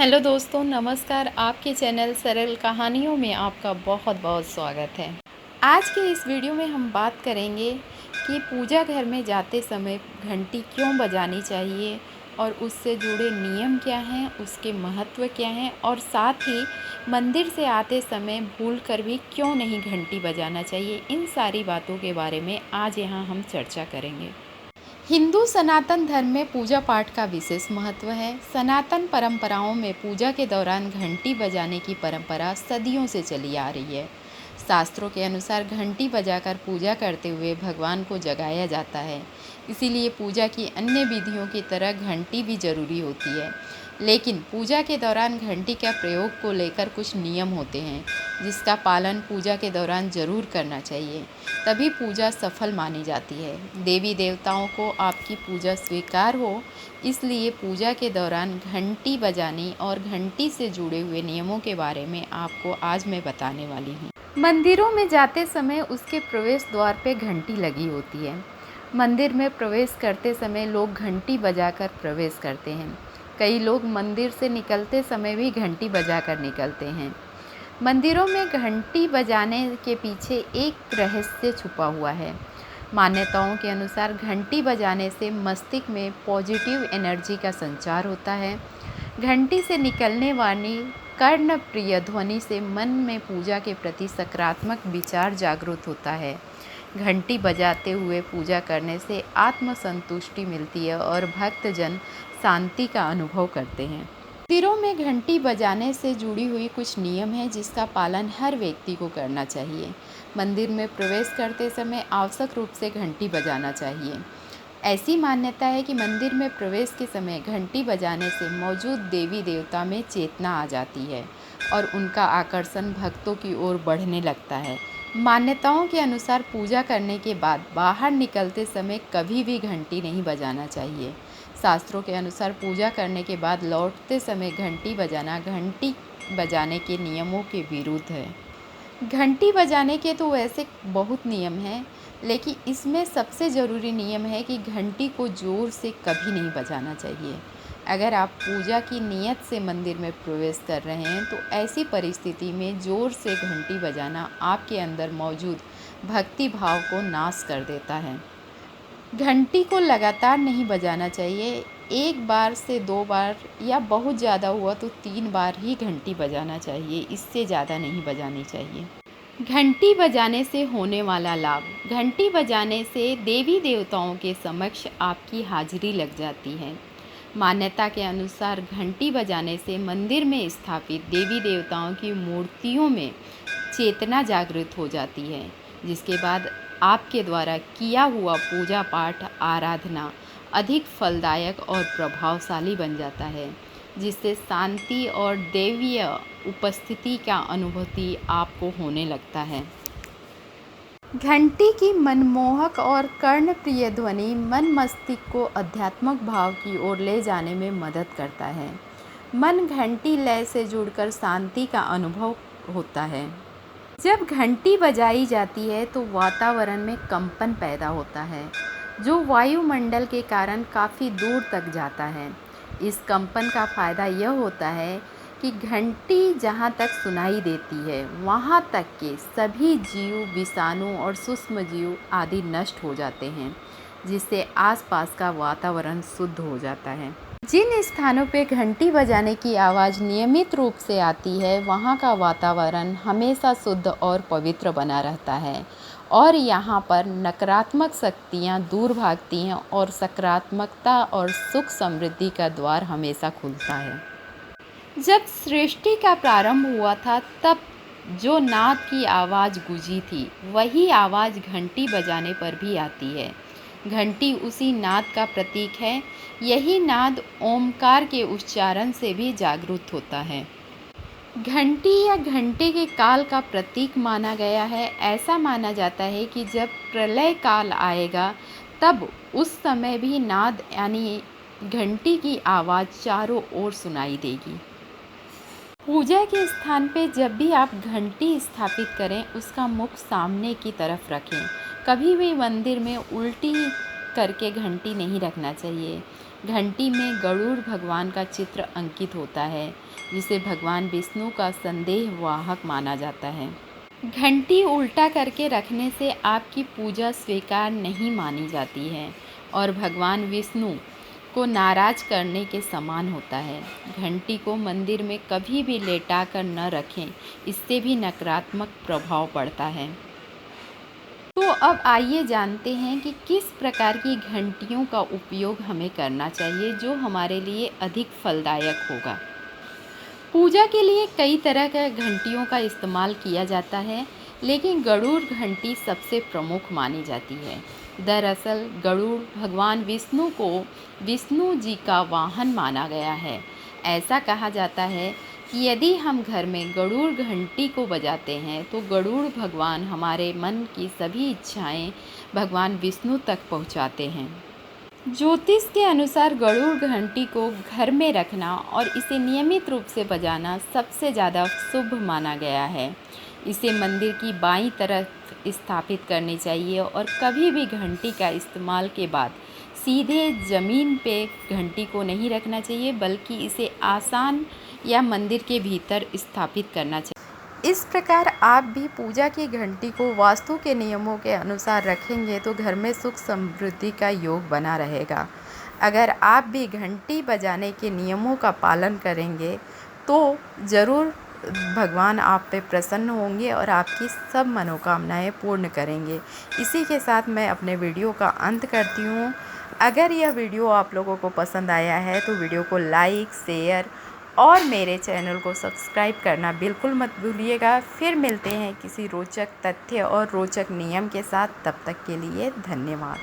Hello दोस्तों, नमस्कार। आपके चैनल सरल कहानियों में आपका बहुत बहुत स्वागत है। आज के इस वीडियो में हम बात करेंगे कि पूजा घर में जाते समय घंटी क्यों बजानी चाहिए और उससे जुड़े नियम क्या हैं, उसके महत्व क्या हैं और साथ ही मंदिर से आते समय भूलकर भी क्यों नहीं घंटी बजाना चाहिए। इन सारी बातों के बारे में आज यहाँ हम चर्चा करेंगे। हिंदू सनातन धर्म में पूजा पाठ का विशेष महत्व है। सनातन परंपराओं में पूजा के दौरान घंटी बजाने की परंपरा सदियों से चली आ रही है। शास्त्रों के अनुसार घंटी बजाकर पूजा करते हुए भगवान को जगाया जाता है। इसीलिए पूजा की अन्य विधियों की तरह घंटी भी जरूरी होती है। लेकिन पूजा के दौरान घंटी का प्रयोग को लेकर कुछ नियम होते हैं, जिसका पालन पूजा के दौरान जरूर करना चाहिए, तभी पूजा सफल मानी जाती है। देवी देवताओं को आपकी पूजा स्वीकार हो, इसलिए पूजा के दौरान घंटी बजाने और घंटी से जुड़े हुए नियमों के बारे में आपको आज मैं बताने वाली हूँ। मंदिरों में जाते समय उसके प्रवेश द्वार पे घंटी लगी होती है। मंदिर में प्रवेश करते समय लोग घंटी बजाकर प्रवेश करते हैं। कई लोग मंदिर से निकलते समय भी घंटी बजाकर निकलते हैं। मंदिरों में घंटी बजाने के पीछे एक रहस्य छुपा हुआ है। मान्यताओं के अनुसार घंटी बजाने से मस्तिष्क में पॉजिटिव एनर्जी का संचार होता है। घंटी से निकलने वाली कर्णप्रिय ध्वनि से मन में पूजा के प्रति सकारात्मक विचार जागृत होता है। घंटी बजाते हुए पूजा करने से आत्मसंतुष्टि मिलती है और भक्तजन शांति का अनुभव करते हैं। मंदिरों में घंटी बजाने से जुड़ी हुई कुछ नियम हैं, जिसका पालन हर व्यक्ति को करना चाहिए। मंदिर में प्रवेश करते समय आवश्यक रूप से घंटी बजाना चाहिए। ऐसी मान्यता है कि मंदिर में प्रवेश के समय घंटी बजाने से मौजूद देवी देवता में चेतना आ जाती है और उनका आकर्षण भक्तों की ओर बढ़ने लगता है। मान्यताओं के अनुसार पूजा करने के बाद बाहर निकलते समय कभी भी घंटी नहीं बजाना चाहिए। शास्त्रों के अनुसार पूजा करने के बाद लौटते समय घंटी बजाना घंटी बजाने के नियमों के विरुद्ध है। घंटी बजाने के तो वैसे बहुत नियम हैं, लेकिन इसमें सबसे ज़रूरी नियम है कि घंटी को ज़ोर से कभी नहीं बजाना चाहिए। अगर आप पूजा की नियत से मंदिर में प्रवेश कर रहे हैं तो ऐसी परिस्थिति में ज़ोर से घंटी बजाना आपके अंदर मौजूद भक्ति भाव को नाश कर देता है। घंटी को लगातार नहीं बजाना चाहिए। एक बार से 2 बार या बहुत ज़्यादा हुआ तो 3 बार ही घंटी बजाना चाहिए, इससे ज़्यादा नहीं बजानी चाहिए। घंटी बजाने से होने वाला लाभ। घंटी बजाने से देवी देवताओं के समक्ष आपकी हाजिरी लग जाती है। मान्यता के अनुसार घंटी बजाने से मंदिर में स्थापित देवी देवताओं की मूर्तियों में चेतना जागृत हो जाती है, जिसके बाद आपके द्वारा किया हुआ पूजा पाठ आराधना अधिक फलदायक और प्रभावशाली बन जाता है, जिससे शांति और दैवीय उपस्थिति का अनुभूति आपको होने लगता है। घंटी की मनमोहक और कर्णप्रिय ध्वनि मन मस्तिष्क को आध्यात्मिक भाव की ओर ले जाने में मदद करता है। मन घंटी लय से जुड़कर शांति का अनुभव होता है। जब घंटी बजाई जाती है तो वातावरण में कंपन पैदा होता है, जो वायुमंडल के कारण काफ़ी दूर तक जाता है। इस कंपन का फ़ायदा यह होता है कि घंटी जहाँ तक सुनाई देती है वहाँ तक के सभी जीव, विषाणु और सूक्ष्म जीव आदि नष्ट हो जाते हैं, जिससे आसपास का वातावरण शुद्ध हो जाता है। जिन स्थानों पे घंटी बजाने की आवाज़ नियमित रूप से आती है, वहाँ का वातावरण हमेशा शुद्ध और पवित्र बना रहता है और यहाँ पर नकारात्मक शक्तियाँ दूर भागती हैं और सकारात्मकता और सुख समृद्धि का द्वार हमेशा खुलता है। जब सृष्टि का प्रारंभ हुआ था, तब जो नाद की आवाज़ गूंजी थी, वही आवाज़ घंटी बजाने पर भी आती है। घंटी उसी नाद का प्रतीक है। यही नाद ओमकार के उच्चारण से भी जागृत होता है। घंटी या घंटे के काल का प्रतीक माना गया है। ऐसा माना जाता है कि जब प्रलय काल आएगा, तब उस समय भी नाद यानी घंटी की आवाज़ चारों ओर सुनाई देगी। पूजा के स्थान पे जब भी आप घंटी स्थापित करें, उसका मुख सामने की तरफ रखें। कभी भी मंदिर में उल्टी करके घंटी नहीं रखना चाहिए। घंटी में गरुड़ भगवान का चित्र अंकित होता है। जिसे भगवान विष्णु का संदेह वाहक माना जाता है। घंटी उल्टा करके रखने से आपकी पूजा स्वीकार नहीं मानी जाती है और भगवान विष्णु को नाराज करने के समान होता है। घंटी को मंदिर में कभी भी लेटा कर न रखें, इससे भी नकारात्मक प्रभाव पड़ता है। तो अब आइए जानते हैं कि किस प्रकार की घंटियों का उपयोग हमें करना चाहिए जो हमारे लिए अधिक फलदायक होगा। पूजा के लिए कई तरह के घंटियों का इस्तेमाल किया जाता है, लेकिन गरुड़ घंटी सबसे प्रमुख मानी जाती है। दरअसल गरुड़ भगवान विष्णु को विष्णु जी का वाहन माना गया है। ऐसा कहा जाता है कि यदि हम घर में गरुड़ घंटी को बजाते हैं तो गरुड़ भगवान हमारे मन की सभी इच्छाएं भगवान विष्णु तक पहुंचाते हैं। ज्योतिष के अनुसार गरुड़ घंटी को घर में रखना और इसे नियमित रूप से बजाना सबसे ज़्यादा शुभ माना गया है। इसे मंदिर की बाईं तरफ स्थापित करनी चाहिए और कभी भी घंटी का इस्तेमाल के बाद सीधे ज़मीन पे घंटी को नहीं रखना चाहिए, बल्कि इसे आसान या मंदिर के भीतर स्थापित करना चाहिए। इस प्रकार आप भी पूजा की घंटी को वास्तु के नियमों के अनुसार रखेंगे तो घर में सुख समृद्धि का योग बना रहेगा। अगर आप भी घंटी बजाने के नियमों का पालन करेंगे तो ज़रूर भगवान आप पे प्रसन्न होंगे और आपकी सब मनोकामनाएं पूर्ण करेंगे। इसी के साथ मैं अपने वीडियो का अंत करती हूँ। अगर यह वीडियो आप लोगों को पसंद आया है तो वीडियो को लाइक, शेयर और मेरे चैनल को सब्सक्राइब करना बिल्कुल मत भूलिएगा। फिर मिलते हैं किसी रोचक तथ्य और रोचक नियम के साथ। तब तक के लिए धन्यवाद।